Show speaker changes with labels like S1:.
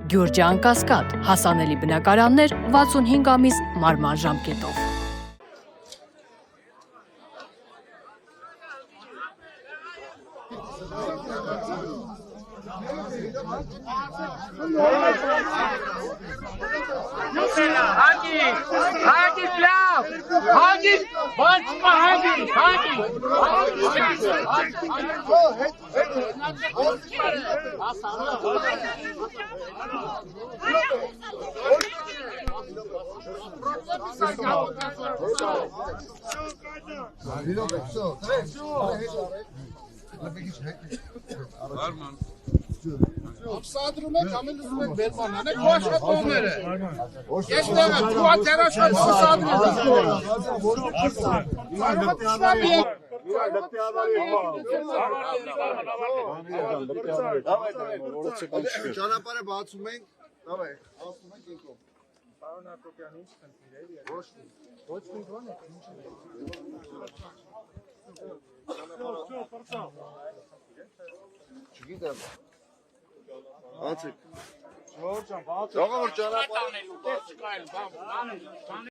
S1: Գյուրջան Կասկադ, հասանելի բնակարաններ 65 ամիս մարման ժամկետով։
S2: Ապսադրում եք, ամենուզում եք վերման անեք, ու աշխատողներ է։ Եստեղ է, թուատեր աշխատողներ սադրում Ճանապարհը բացում ենք, ասում ենք ինքով։ Պարոն Հակոբյան, ինչ խնդիր է։ Ոչ խնդրոն է, Չգիտեմ։ Բացեք։ Ժողովուրդ ճանապարհը